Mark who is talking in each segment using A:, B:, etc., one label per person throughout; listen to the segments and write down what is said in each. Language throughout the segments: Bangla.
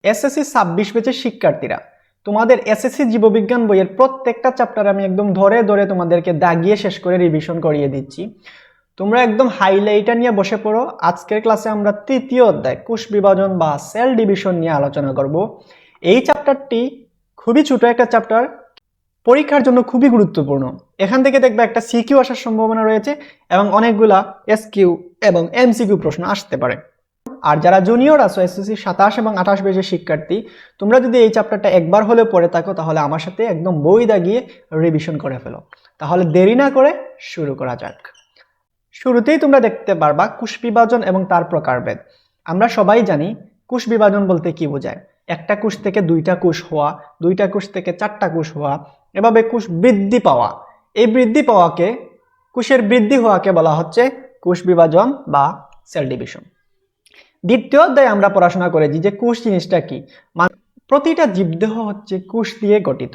A: এসএসসি 26 ব্যাচের শিক্ষার্থীরা, তোমাদের এসএসসি জীববিজ্ঞান বইয়ের প্রত্যেকটা চ্যাপ্টার আমি একদম ধরে ধরে তোমাদেরকে দাগিয়ে শেষ করে রিভিশন করিয়ে দিচ্ছি। তোমরা একদম হাইলাইটার নিয়ে বসে পড়ো। আজকের ক্লাসে আমরা তৃতীয় অধ্যায় কোষ বিভাজন বা সেল ডিভিশন নিয়ে আলোচনা করব। এই চ্যাপ্টারটি খুবই ছোট একটা চ্যাপ্টার, পরীক্ষার জন্য খুবই গুরুত্বপূর্ণ। এখান থেকে দেখবে একটা সিকিউ আসার সম্ভাবনা রয়েছে এবং অনেকগুলা এসকিউ এবং এমসিকিউ প্রশ্ন আসতে পারে। আর যারা জুনিয়র আছো এসএসসি 27 এবং 28 ব্যাচের শিক্ষার্থী, তোমরা যদি এই চ্যাপ্টারটা একবার হলেও পড়ে থাকো তাহলে আমার সাথে একদম বই দাগিয়ে রিভিশন করে ফেলো। তাহলে দেরি না করে শুরু করা যাক। শুরুতেই তোমরা দেখতে পারবা কোষ বিভাজন এবং তার প্রকারভেদ। আমরা সবাই জানি কোষ বিভাজন বলতে কি বোঝায়। একটা কোষ থেকে দুইটা কোষ হওয়া, দুইটা কোষ থেকে চারটা কোষ হওয়া, এভাবে কোষ বৃদ্ধি পাওয়া। এই বৃদ্ধি পাওয়াকে, কোষের বৃদ্ধি হওয়াকে বলা হচ্ছে কোষ বিভাজন বা সেল ডিভিশন। দ্বিতীয় অধ্যায়ে আমরা পড়াশোনা করেছি যে কোষ জিনিসটা কি। প্রতিটা জীবদেহ হচ্ছে কোষ দিয়ে গঠিত।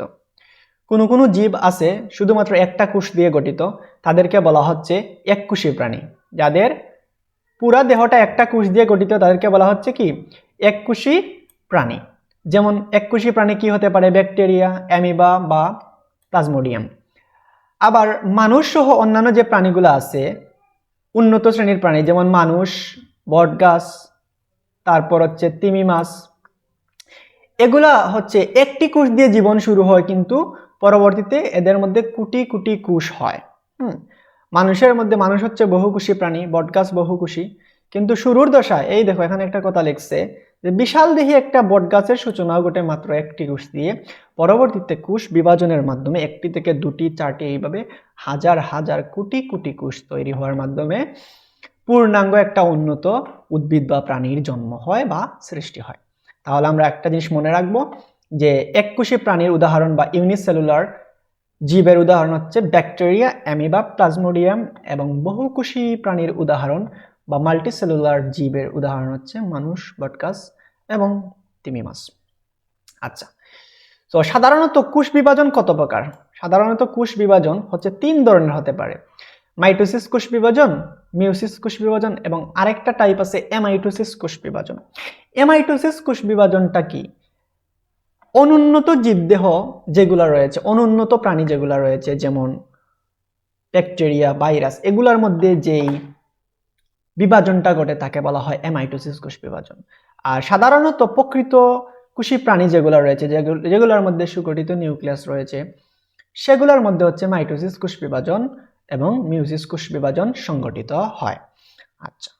A: কোনো জীব আছে শুধুমাত্র একটা কোষ দিয়ে গঠিত, তাদেরকে বলা হচ্ছে এককোষী প্রাণী। যাদের পুরা দেহটা একটা কোষ দিয়ে গঠিত তাদেরকে বলা হচ্ছে কি এককোষী প্রাণী। যেমন এককোষী প্রাণী কি হতে পারে? ব্যাকটেরিয়া, অ্যামিবা বা প্লাজমোডিয়াম। আবার মানুষ সহ অন্যান্য যে প্রাণীগুলো আছে উন্নত শ্রেণীর প্রাণী, যেমন মানুষ, বটগাছ, তারপর হচ্ছে তিমি মাছ, এগুলা হচ্ছে একটি কোষ দিয়ে জীবন শুরু হয় কিন্তু পরবর্তীতে এদের মধ্যে কোটি কোটি কোষ হয়। মানুষের মধ্যে মানুষ হচ্ছে বহুকোষী প্রাণী, বটগাছ বহুকোষী, কিন্তু শুরুর দশায় এই দেখো এখানে একটা কথা লিখছে যে বিশাল দেহি একটা বটগাছের সূচনাও ঘটে মাত্র একটি কোষ দিয়ে। পরবর্তীতে কোষ বিভাজনের মাধ্যমে একটি থেকে দুটি, চারটি, এইভাবে হাজার হাজার কোটি কোটি কোষ তৈরি হওয়ার মাধ্যমে পূর্ণাঙ্গ একটা উন্নত উদ্ভিদ বা প্রাণীর জন্ম হয় বা সৃষ্টি হয়। তাহলে আমরা একটা জিনিস মনে রাখবো যে এককোষী প্রাণীর উদাহরণ বা ইউনিসেলুলার জীবের উদাহরণ হচ্ছে ব্যাকটেরিয়া, অ্যামিবা, প্লাজমোডিয়াম, এবং বহুকোষী প্রাণীর উদাহরণ বা মাল্টিসেলুলার জীবের উদাহরণ হচ্ছে মানুষ, বটগাছ এবং তিমি মাছ। আচ্ছা, তো সাধারণত কোষ বিভাজন কত প্রকার? সাধারণত কোষ বিভাজন হচ্ছে 3 ধরনের হতে পারে। মাইটোসিস কোষ বিভাজন, মিওসিস কোষ বিভাজন এবং আরেকটা টাইপ আছে এমাইটোসিস কোষ বিভাজন। এমাইটোসিস কোষ বিভাজনটা কি? অনুন্নত জীবদেহ যেগুলা রয়েছে, অনুন্নত প্রাণী যেগুলা রয়েছে, যেমন ব্যাকটেরিয়া, ভাইরাস, এগুলার মধ্যে যেই বিভাজনটা ঘটে তাকে বলা হয় এমাইটোসিস কোষ বিভাজন। আর সাধারণত প্রকৃত কোষী প্রাণী যেগুলো রয়েছে, যেগুলোর মধ্যে সুগঠিত নিউক্লিয়াস রয়েছে, সেগুলোর মধ্যে হচ্ছে মাইটোসিস কোষ বিভাজন এবং মিওসিস কোষ বিভাজন সংগঠিত হয়। আচ্ছা,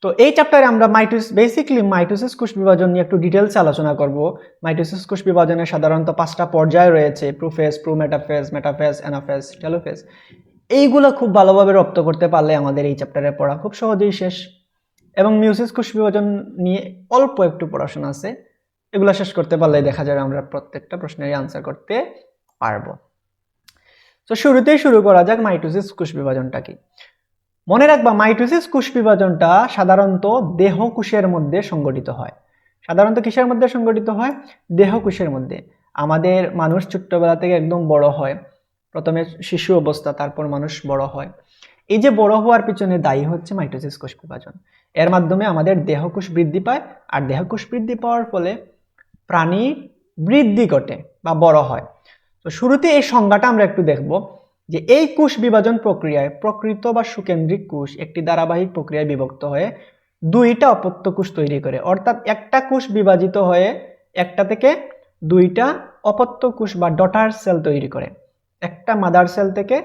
A: তো এই চ্যাপ্টারে আমরা মাইটোসিস কোষ বিভাজন নিয়ে একটু ডিটেলস আলোচনা করব। মাইটোসিস কোষ বিভাজনের সাধারণত 5টা পর্যায় রয়েছে: prophase, prometaphase, metaphase, anaphase, telophase. এইগুলো খুব ভালোভাবে রপ্ত করতে পারলে আমাদের এই চ্যাপ্টারে পড়া খুব সহজেই শেষ। এবং মিওসিস কোষ বিভাজন নিয়ে অল্প একটু পড়াশোনা আছে, এগুলো শেষ করতে পারলে দেখা যাবে আমরা প্রত্যেকটা প্রশ্নেরই আনসার করতে পারবো। তো শুরুতেই শুরু করা যাক মাইটোসিস কোষ বিভাজনটা কি। মনে রাখবা মাইটোসিস কোষ বিভাজনটা সাধারণত দেহ কোষের মধ্যে সংগঠিত হয়। সাধারণত কিসের মধ্যে সংগঠিত হয়? দেহ কোষের মধ্যে। আমাদের মানুষ ছোট্টবেলা থেকে একদম বড় হয়, প্রথমে শিশু অবস্থা, তারপর মানুষ বড় হয়। এই যে বড় হওয়ার পিছনে দায়ী হচ্ছে মাইটোসিস কোষ বিভাজন। এর মাধ্যমে আমাদের দেহকোষ বৃদ্ধি পায়, আর দেহকোষ বৃদ্ধি পাওয়ার ফলে প্রাণীর বৃদ্ধি ঘটে বা বড় হয়। তো শুরুতে এই সংজ্ঞাটা আমরা একটু দেখব যে এই কোষ বিভাজন প্রক্রিয়ায় প্রকৃত বা সুকেন্দ্রিক কোষ একটি ধারাবাহিক প্রক্রিয়ায় বিভক্ত হয়ে দুইটা অপত্য কোষ তৈরি করে। অর্থাৎ একটা কোষ বিভাজিত হয়ে একটা থেকে দুইটা অপত্য কোষ বা ডটার সেল তৈরি করে। একটা মাদার সেল থেকে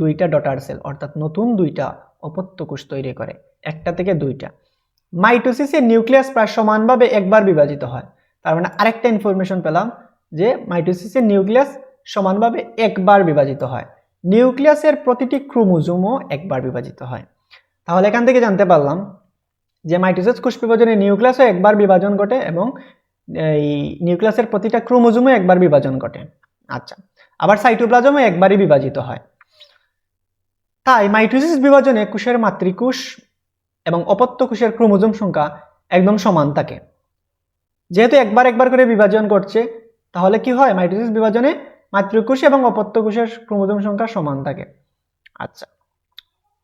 A: দুইটা ডটার সেল, অর্থাৎ নতুন দুইটা অপত্য কোষ তৈরি করে, একটা থেকে দুইটা। মাইটোসিসের নিউক্লিয়াস প্রায় সমানভাবে একবার বিভাজিত হয়। তার মানে আরেকটা ইনফরমেশন পেলাম যে মাইটোসিসের নিউক্লিয়াস সমানভাবে একবার বিভাজিত হয়। নিউক্লিয়াসের প্রতিটি ক্রোমোজোমও একবার বিভাজিত হয়। তাহলে এখান থেকে জানতে পারলাম যে মাইটোসিস কোষ বিভাজনে নিউক্লিয়াসও একবার বিভাজন ঘটে এবং এই নিউক্লিয়াসের প্রতিটা ক্রোমোজোমও একবার বিভাজন ঘটে। আচ্ছা, আবার সাইটোপ্লাজমও একবারই বিভাজিত হয়। তাই মাইটোসিস বিভাজনে কোষের মাতৃকোষ এবং অপত্য কোষের ক্রোমোজোম সংখ্যা একদম সমান থাকে। যেহেতু একবার একবার করে বিভাজন করছে, তাহলে কি হয়? মাইটোসিস বিভাজনে মাতৃকোষ এবং অপত্য কোষের ক্রোমোজোম সংখ্যা সমান থাকে। আচ্ছা,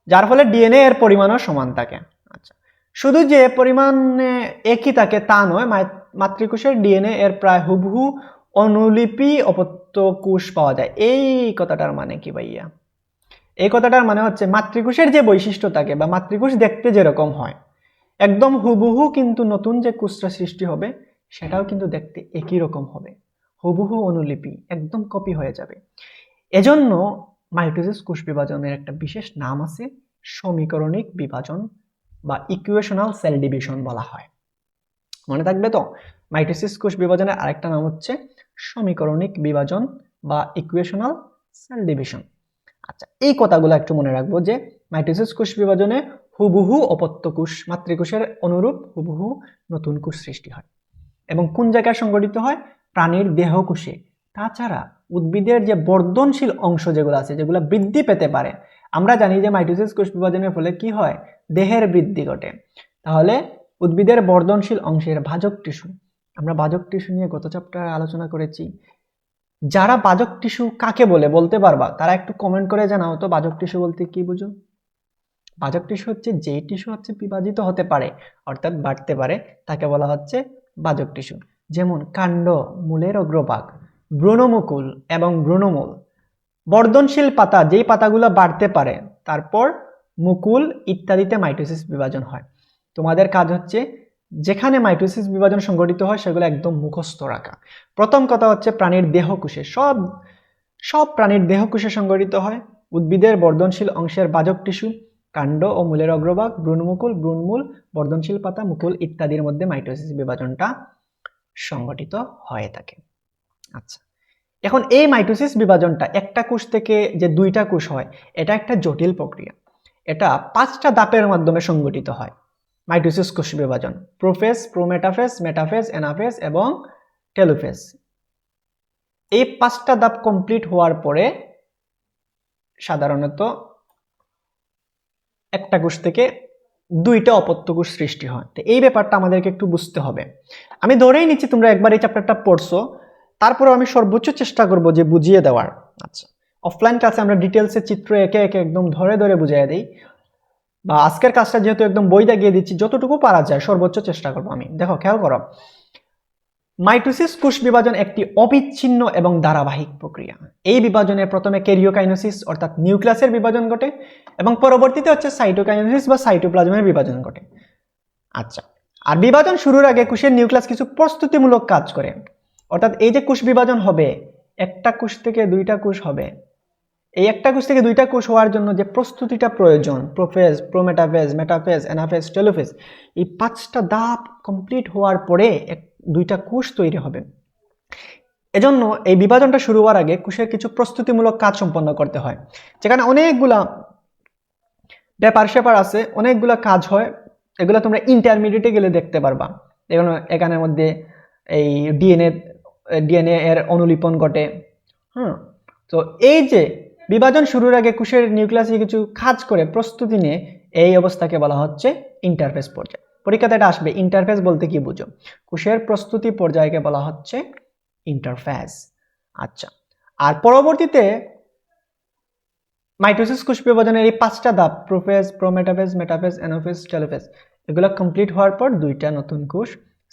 A: যার ফলে ডিএনএ এর পরিমাণও সমান থাকে। আচ্ছা, শুধু যে পরিমাণে একই থাকে তা নয়, মাতৃকোষের ডিএনএ এর প্রায় হুবহু অনুলিপি অপত্য কোষ পাওয়া যায়। এই কথাটার মানে কি ভাইয়া? এই কথাটার মানে হচ্ছে মাতৃকোষের যে বৈশিষ্ট্য থাকে বা মাতৃকোষ দেখতে যেরকম হয় একদম হুবহু কিন্তু নতুন যে কোষটা সৃষ্টি হবে সেটাও কিন্তু দেখতে একই রকম হবে, হুবহু অনুলিপি, একদম কপি হয়ে যাবে। এজন্য মাইটোসিস কোষ বিভাজনের একটা বিশেষ নাম আছে, সমীকরণিক বিভাজন বা ইকুয়েশনাল সেল ডিভিশন বলা হয়। মনে থাকবে তো? মাইটোসিস কোষ বিভাজনের আরেকটা নাম হচ্ছে সমীকরণিক বিভাজন বা ইকুয়েশনাল সেল ডিভিশন। আচ্ছা, এই কথাগুলো একটু মনে রাখবো যে মাইটোসিস কোষ বিভাজনে হুবহু অপত্য কোষ মাতৃকোষের অনুরূপ হুবহু নতুন কোষ সৃষ্টি হয় এবং কোন জায়গায় সংঘটিত হয়? প্রাণীর দেহকোষে। তাছাড়া উদ্ভিদের যে বর্ধনশীল অংশ যেগুলো আছে, যেগুলো বৃদ্ধি পেতে পারে, আমরা জানি যে মাইটোসিস কোষ বিভাজনের ফলে কি হয়? দেহের বৃদ্ধি ঘটে। তাহলে উদ্ভিদের বর্ধনশীল অংশের ভাজক টিস্যু, আমরা ভাজক টিস্যু নিয়ে গত চ্যাপ্টারে আলোচনা করেছি। যারা ভাজক টিস্যু কাকে বলে বলতে পারবা তারা একটু কমেন্ট করে জানাও তো, ভাজক টিস্যু বলতে কি বুঝো? ভাজক টিস্যু হচ্ছে যেই টিস্যু হচ্ছে বিভাজিত হতে পারে অর্থাৎ বাড়তে পারে তাকে বলা হচ্ছে ভাজক টিস্যু। যেমন কাণ্ড, মূলের অগ্রভাগ, ভ্রূণমুকুল এবং ভ্রূণমূল। বর্ধনশীল পাতা, যেই পাতাগুলো বাড়তে পারে, তারপর মুকুল ইত্যাদিতে মাইটোসিস বিভাজন হয়। তোমাদের কাজ হচ্ছে যেখানে মাইটোসিস বিভাজন সংঘটিত হয় সেগুলো একদম মুখস্থ রাখা। প্রথম কথা হচ্ছে প্রাণীর দেহকোষে, সব প্রাণীর দেহকোষে সংঘটিত হয়। উদ্ভিদের বর্ধনশীল অংশের ভাজক টিস্যু, কাণ্ড ও মূলের অগ্রভাগ, ভ্রূণমুকুল, ভ্রূণমূল, বর্ধনশীল পাতা, মুকুল ইত্যাদির মধ্যে মাইটোসিস বিভাজনটা সংঘটিত হয়ে থাকে। আচ্ছা, এখন এই মাইটোসিস বিভাজনটা একটা কোষ থেকে যে দুইটা কোষ হয় এটা একটা জটিল প্রক্রিয়া। এটা 5টা ধাপের মাধ্যমে সংঘটিত হয়। মাইটোসিস কোষ বিভাজন প্রোফেজ, প্রোমেটাফেজ, মেটাফেজ, অ্যানাফেজ এবং টেলোফেজ। এই 5টা ধাপ কমপ্লিট হওয়ার পরে সাধারণত একটা কোষ থেকে দুইটা অপত্য কোষ সৃষ্টি হয়। তো এই ব্যাপারটা আমাদেরকে একটু বুঝতে হবে। আমি ধরেই নিচ্ছি তোমরা একবার এই চ্যাপ্টারটা পড়ছো, তারপরেও আমি সর্বোচ্চ চেষ্টা করব যে বুঝিয়ে দেওয়ার। আচ্ছা, অফলাইন ক্লাসে আমরা ডিটেলসে চিত্র একে একে একদম ধরে ধরে বুঝিয়ে দিই, বা আজকের কাজটা যেহেতু একদম বই দাগিয়ে দিচ্ছি, যতটুকু পারা যায় সর্বোচ্চ চেষ্টা করব আমি। দেখো, খেয়াল করো, মাইটোসিস কোষ বিভাজন একটি অবিচ্ছিন্ন এবং ধারাবাহিক প্রক্রিয়া। এই বিভাজনে প্রথমে ক্যারিওকাইনেসিস অর্থাৎ নিউক্লিয়াসের বিভাজন ঘটে এবং পরবর্তীতে হচ্ছে সাইটোকাইনেসিস বা সাইটোপ্লাজমের বিভাজন ঘটে। আচ্ছা, আর বিভাজন শুরুর আগে কোষের নিউক্লিয়াস কিছু প্রস্তুতিমূলক কাজ করে। অর্থাৎ এই যে কোষ বিভাজন হবে, একটা কোষ থেকে দুইটা কোষ হবে, এই একটা কোষ থেকে দুইটা কোষ হওয়ার জন্য যে প্রস্তুতিটা প্রয়োজন, prophase, prometaphase, metaphase, anaphase, telophase, এই 5টা ধাপ কমপ্লিট হওয়ার পরে দুইটা কোষ তৈরি হবে। এজন্য এই বিভাজনটা শুরু হওয়ার আগে কোষের কিছু প্রস্তুতিমূলক কাজ সম্পন্ন করতে হয়, যেখানে অনেকগুলা ব্যাপার স্যাপার আছে, অনেকগুলা কাজ হয়। এগুলো তোমরা ইন্টারমিডিয়েটে গেলে দেখতে পারবা। এখানের মধ্যে এই ডিএনএ এর অনুলিপন ঘটে। তো এই যে বিভাজন শুরুর আগে কোষের নিউক্লিয়াসে কিছু কাজ করে প্রস্তুতি নিয়ে, এই অবস্থাকে বলা হচ্ছে ইন্টারফেজ পর্যায়। পরীক্ষাতে এটা আসবে, ইন্টারফেজ বলতে কি বুঝো? কোষের প্রস্তুতি পর্যায়কে বলা হচ্ছে ইন্টারফেজ। আচ্ছা, আর পরবর্তীতে মাইটোসিস কোষ বিভাজনের এই 5টা ধাপ, prophase, prometaphase, metaphase, anaphase, telophase, এগুলো কমপ্লিট হওয়ার পর দুইটা নতুন কোষ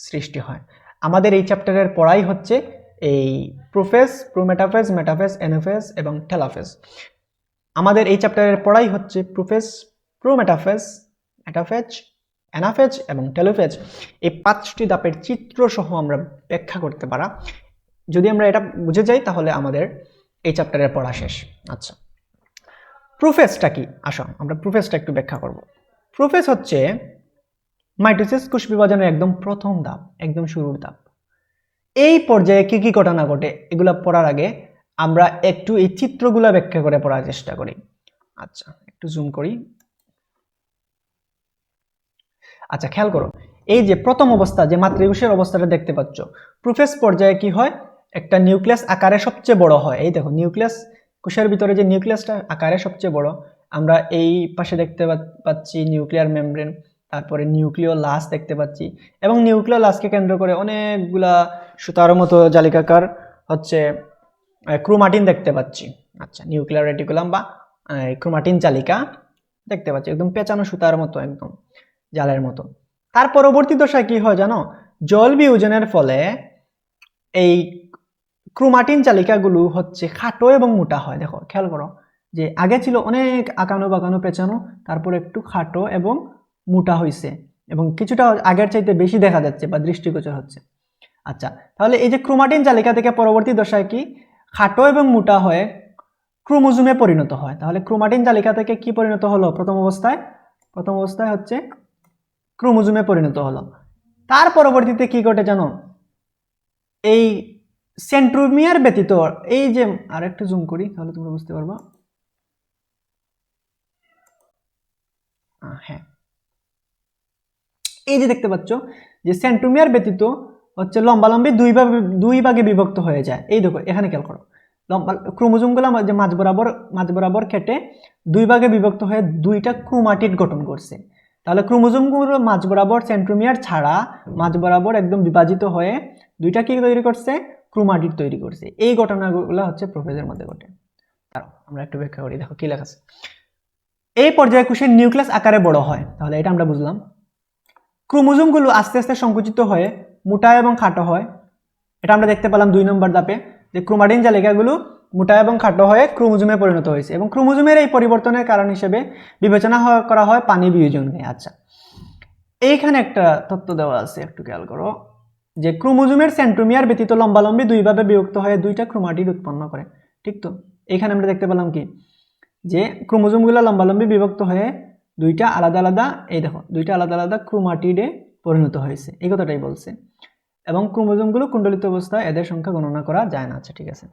A: সৃষ্টি হয়। আমাদের এই চ্যাপ্টারের পড়াই হচ্ছে এই প্রোফেজ, প্রোমেটাফেজ, মেটাফেজ, অ্যানাফেজ এবং টেলোফেজ। আমাদের এই চ্যাপ্টারের পড়াই হচ্ছে প্রোফেজ, প্রোমেটাফেজ, মেটাফেজ, অ্যানাফেজ এবং টেলোফেজ। এই 5টি ধাপের চিত্র সহ আমরা ব্যাখ্যা করতে পারা। যদি আমরা এটা বুঝে যাই তাহলে আমাদের এই চ্যাপ্টারের পড়া শেষ। আচ্ছা, প্রোফেজটা কি? আসো আমরা প্রোফেজটা একটু ব্যাখ্যা করব। প্রোফেজ হচ্ছে মাইটোসিস কোষ বিভাজনের একদম প্রথম ধাপ, একদম শুরুর ধাপ। এই পর্যায়ে কি কি ঘটনা ঘটে এগুলা পড়ার আগে আমরা একটু এই চিত্রগুলা ব্যাখ্যা করে পড়ার চেষ্টা করি। আচ্ছা, একটু জুম করি। আচ্ছা, খেয়াল করো, এই যে প্রথম অবস্থা, যে মাতৃকোষের অবস্থাটা দেখতে পাচ্ছ, প্রোফেজ পর্যায়ে কি হয়? একটা নিউক্লিয়াস আকারে সবচেয়ে বড় হয়। এই দেখো, নিউক্লিয়াস, কোষের ভিতরে যে নিউক্লিয়াসটা আকারে সবচেয়ে বড়, আমরা এই পাশে দেখতে পাচ্ছি নিউক্লিয়ার মেমব্রেন, তারপরে নিউক্লিওলাস দেখতে পাচ্ছি, এবং নিউক্লিওলাসকে কেন্দ্র করে অনেকগুলা সুতার মতো জালিকাকার হচ্ছে ক্রোমাটিন দেখতে পাচ্ছি। আচ্ছা, নিউক্লিয়ার রেটিকুলাম বা ক্রোমাটিন জালিকা দেখতে পাচ্ছি, একদম পেঁচানো সুতার মতো, একদম জালের মতো। তার পরবর্তী দশায় কি হয় জানো? জল বিয়োজনের ফলে এই ক্রোমাটিন চালিকাগুলো হচ্ছে খাটো এবং মোটা হয়। দেখো খেয়াল করো যে আগে ছিল অনেক আঁকানো বাঁকানো পেঁচানো, তারপর একটু খাটো এবং মোটা হয়েছে এবং কিছুটা আগের চাইতে বেশি দেখা যাচ্ছে বা দৃষ্টিগোচর হচ্ছে। আচ্ছা, তাহলে এই যে ক্রোমাটিন চালিকা থেকে পরবর্তী দশায় কি খাটো এবং মোটা হয়ে ক্রোমোজোমে পরিণত হয়। তাহলে ক্রোমাটিন চালিকা থেকে কি পরিণত হলো? প্রথম অবস্থায় হচ্ছে ক্রোমোজোমে পরিণত হলো। তার পরবর্তীতে কি ঘটে জানো? এই সেন্ট্রোমিয়ার ব্যতীত এই যে আরেকটু জুম করি তাহলে তোমরা বুঝতে পারবা। হ্যাঁ, এই যে দেখতে পাচ্ছ যে সেন্ট্রোমিয়ার ব্যতীত হচ্ছে লম্বালম্বি দুই ভাগে বিভক্ত হয়ে যায়। এই দেখো এখানে খেয়াল করো, ক্রোমোজোমগুলো যে মাঝ বরাবর কেটে দুই ভাগে বিভক্ত হয়ে দুইটা ক্রোমাটিড গঠন করছে। তাহলে ক্রোমোজোমগুলো মাঝ বরাবর সেন্ট্রোমিয়ার ছাড়া মাঝ বরাবর একদম বিভাজিত হয়ে দুইটা কি তৈরি করছে? ক্রোমাটিড তৈরি করছে। এই ঘটনাগুলো হচ্ছে প্রোফেজের মধ্যে ঘটে। আমরা একটু ব্যাখ্যা করি, দেখো কি লেখা আছে। এই পর্যায়ে কোষের নিউক্লিয়াস আকারে বড় হয়। তাহলে এটা আমরা বুঝলাম। ক্রোমোজোমগুলো আস্তে আস্তে সংকুচিত হয়ে মোটা এবং খাটো হয়। এটা আমরা দেখতে পেলাম 2 নম্বর ধাপে যে ক্রোমাটিন জালিকাগুলো মোটা এবং খাটো হয়ে ক্রোমোজোমে পরিণত হয়েছে এবং ক্রোমোজোমের এই পরিবর্তনের কারণ হিসেবে বিবেচনা করা হয় পানি বিয়োজনকে। আচ্ছা, এইখানে একটা তথ্য দেওয়া আছে, একটু খেয়াল করো যে ক্রোমোজোমের সেন্ট্রোমিয়ার ব্যতীত লম্বালম্বি দুইভাবে বিভক্ত হয়ে দুইটা ক্রোমাটিড উৎপন্ন করে। ঠিক তো? এইখানে আমরা দেখতে পেলাম কি যে ক্রোমোজোমগুলো লম্বালম্বি বিভক্ত হয়ে দুইটা আলাদা আলাদা, এই দেখো দুইটা আলাদা আলাদা ক্রোমাটিডে পরিণত হয়েছে, এই কথাটাই বলছে। এবং ক্রোমোজোমগুলো কুণ্ডলিত অবস্থায় এদের সংখ্যা গণনা করা যায় না। আচ্ছা ঠিক আছে,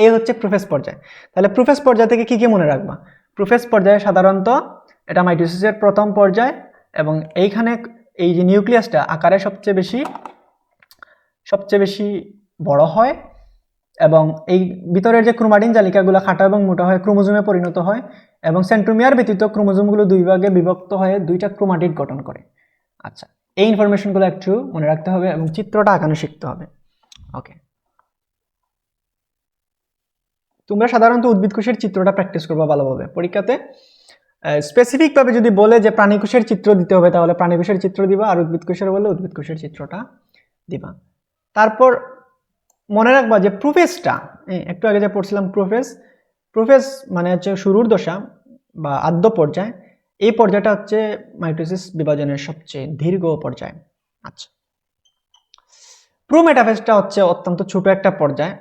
A: এই হচ্ছে প্রোফেজ পর্যায়। তাহলে প্রোফেজ পর্যায় থেকে কি কি মনে রাখবা? প্রোফেজ পর্যায়ে সাধারণত এটা মাইটোসিসের প্রথম পর্যায় এবং এইখানে এই যে নিউক্লিয়াসটা আকারে সবচেয়ে বেশি বড় হয় এবং এই ভিতরের যে ক্রোমাটিন জালিকাগুলো খাটো এবং মোটা হয়ে ক্রোমোজোমে পরিণত হয় এবং সেন্ট্রোমিয়ার ব্যতীত ক্রোমোজোমগুলো দুই ভাগে বিভক্ত হয়ে দুইটা ক্রোমাটিড গঠন করে। আচ্ছা, এই ইনফরমেশনগুলো একটু মনে রাখতে হবে এবং চিত্রটা আঁকানো শিখতে হবে। ওকে, তোমরা সাধারণত উদ্ভিদ কোষের চিত্রটা প্র্যাকটিস করবা ভালোভাবে পরীক্ষাতে। স্পেসিফিকভাবে যদি বলে যে প্রাণী কোষের চিত্র দিতে হবে তাহলে প্রাণী কোষের চিত্র দিবা, আর উদ্ভিদ কোষের বলে উদ্ভিদ কোষের চিত্রটা দিবা। তারপর মনে রাখবা যে প্রোফেজটা, একটু আগে যা পড়ছিলাম প্রোফেজ মানে হচ্ছে শুরুর দশা বা আদ্য পর্যায়। এই পর্যায়টা হচ্ছে মাইটোসিস বিভাজনের সবচেয়ে দীর্ঘ পর্যায়। আচ্ছা, প্রোমেটাফেজটা হচ্ছে অত্যন্ত ছোট একটা পর্যায়।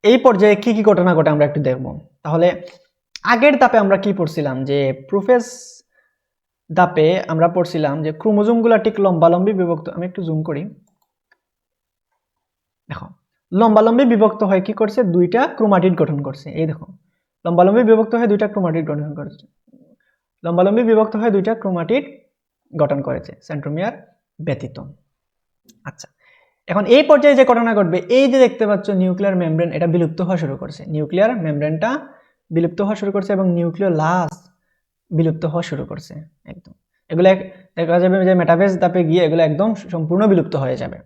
A: এই পর্যায়ে কি কি ঘটনা ঘটে আমরা একটু দেখব। তাহলে আগের ধাপে আমরা কি পড়ছিলাম যে প্রোফেজ ধাপে আমরা পড়ছিলাম যে ক্রোমোজোমগুলো ঠিক লম্বালম্বি বিভক্ত। আমি একটু জুম করি, দেখো লম্বালম্বি বিভক্ত হয়ে কি করছে? দুইটা ক্রোমাটিড গঠন করছে। এই দেখো লম্বালম্বি বিভক্ত হয়ে দুইটা ক্রোমাটিড গঠন করেছে, লম্বালম্বি বিভক্ত হয়ে দুইটা ক্রোমাটিড গঠন করেছে সেন্ট্রোমিয়ার ব্যতীত। আচ্ছা, এখন এই পর্যায়ে যে ঘটনা ঘটবে, এই যে দেখতে পাচ্ছ নিউক্লিয়ার মেমব্রেন, এটা বিলুপ্ত হওয়া শুরু করছে। নিউক্লিয়ার মেমব্রেনটা বিলুপ্ত হওয়া শুরু করছে এবং নিউক্লিওলাস বিলুপ্ত হওয়া শুরু করছে একদম। এগুলো দেখা যাবে যে মেটাফেজ ধাপে গিয়ে এগুলো একদম সম্পূর্ণ বিলুপ্ত হয়ে যাবে।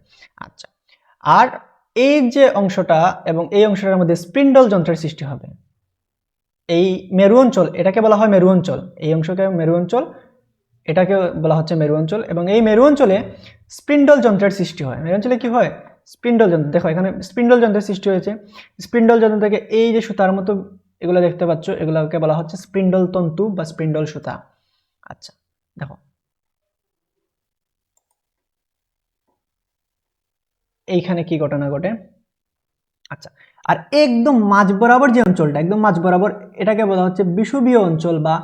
A: আচ্ছা, আর এই যে অংশটা এবং এই অংশটার মধ্যে স্পিন্ডল যন্ত্রের সৃষ্টি হবে। এই মেরু অঞ্চল, এটাকে বলা হয় মেরু অঞ্চল, এই অংশকে মেরু অঞ্চল, এটাকে বলা হচ্ছে মেরু অঞ্চল এবং এই মেরু অঞ্চলে স্পিন্ডল যন্ত্রের সৃষ্টি হয়। মেরু অঞ্চলে কি হয়? স্পিন্ডল যন্ত্র। দেখো এখানে স্পিন্ডল যন্ত্রের সৃষ্টি হয়েছে। স্পিন্ডল যন্ত্র থেকে এই যে সুতার মতো এগুলো দেখতে পাচ্ছ, এগুলোকে বলা হচ্ছে স্পিন্ডল তন্তু বা স্পিন্ডল সুতা। আচ্ছা, দেখো এইখানে কি ঘটনা ঘটে। আচ্ছা, আর একদম মাঝ বরাবর যে অঞ্চলটা, একদম মাঝ বরাবর, এটাকে বলা হচ্ছে বিষুবীয় অঞ্চল বা